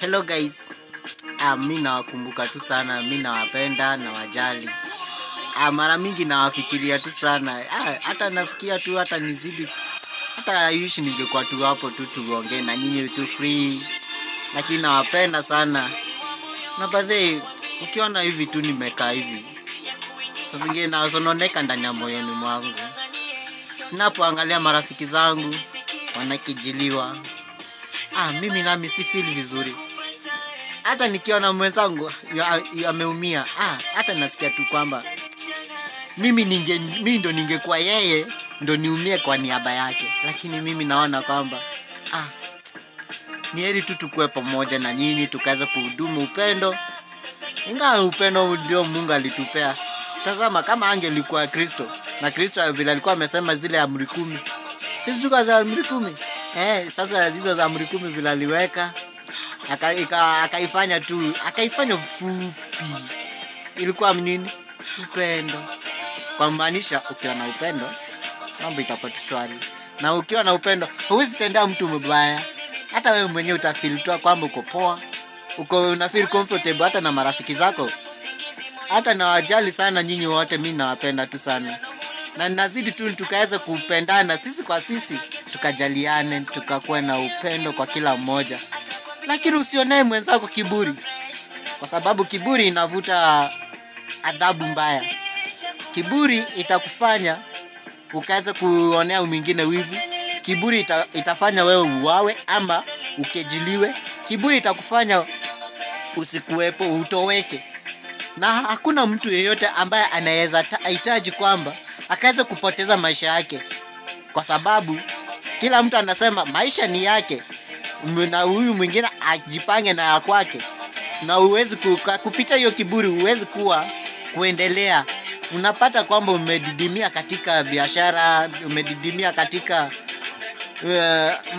Hello guys. Mimi nawakumbuka tu sana, mimi nawapenda na wajali. Mara mingi nawafikiria tu sana. Hata nafikiria tu hata nizidi. Hata wish ningekuwa tu hapo tu tuongee na nyinyi tu free. Lakini nawapenda sana. Na baadaye ukiona hivi tu nimekaa hivi. Sasa zingine nasononeka ndani ya moyoni mwangu. Ninapoangalia marafiki zangu wanakijiliwa. Mimi nami si feel vizuri. Hata nikiona mwenzangu ameumia, hata nasikia tu kwamba mimi ndo ningekuwa yeye ndo niumie kwa niaba yake. Lakini mimi naona kwamba ni heri tu tukue pamoja na nyinyi tukaweza kuhudumu upendo. Ingawa upendo ndio Mungu alitupea. Tazama kama angelikuwa Kristo, na Kristo vile alikuwa amesema zile amri 10. Sisi za amri 10. Sasa hizo za amri 10 vile aliweka akaifanya fupi. Ilikuwa nini? Upendo. Kwa maanisha ukiwa na upendo mambo itakuwa shwari. Na ukiwa na upendo huwezi tendea mtu mbaya. Hata wewe mwenyewe utafeel tu kwamba uko poa. Una feel comfortable hata na marafiki zako. Hata nawajali sana nyinyi wote, mimi nawapenda tu sana. Na nazidi tu tukaweza kupendana sisi kwa sisi, tukajaliane, tukakuwa na upendo kwa kila mmoja. Lakini usionee mwenzako kiburi. Kwa sababu kiburi inavuta adhabu mbaya. Kiburi itakufanya ukaweza kuonea mwingine wivu. Kiburi itafanya wewe uwawe ama ukejiliwe. Kiburi itakufanya usikuwepo, utoweke. Na hakuna mtu yeyote ambaye anaweza hitaji kwamba akaweza kupoteza maisha yake. Kwa sababu kila mtu anasema maisha ni yake. Na huyu mwingine ajipange na kwake. Na uwezi kupita hiyo kiburi, uwezi kuendelea. Unapata kwamba umedidimia katika biashara, umedidimia katika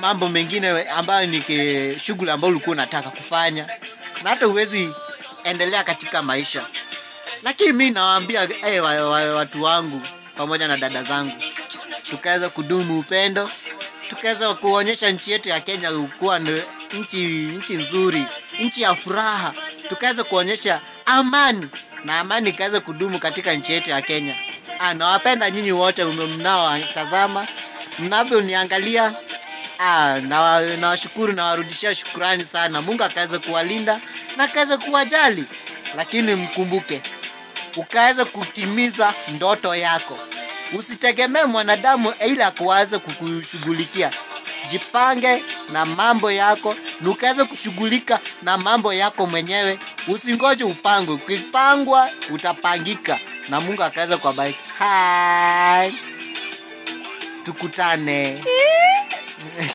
mambo mengine ambayo ni shughuli ambayo ulikuwa unataka kufanya. Na hata uwezi endelea katika maisha. Lakini mimi nawaambia watu wangu pamoja na dada zangu, tukaweza kudumu upendo, tukaweza kuonyesha nchi yetu ya Kenya kuwa nchi nzuri, nchi ya furaha. Tukaweza kuonyesha amani, na amani ikaweza kudumu katika nchi yetu ya Kenya. Nawapenda nyinyi wote mnaotazama, mnaponiangalia. Nawashukuru na warudishia shukrani sana. Mungu akaweza kuwalinda na akaweza kuwajali. Lakini mkumbuke, ukaweza kutimiza ndoto yako. Usitegemee mwanadamu ili akuweze kukushughulikia. Jipange na mambo yako, na ukaweza kushughulika na mambo yako mwenyewe. Usingoje upangwe. Ukipangwa utapangika. Na Mungu akaweza kubariki. Tukutane.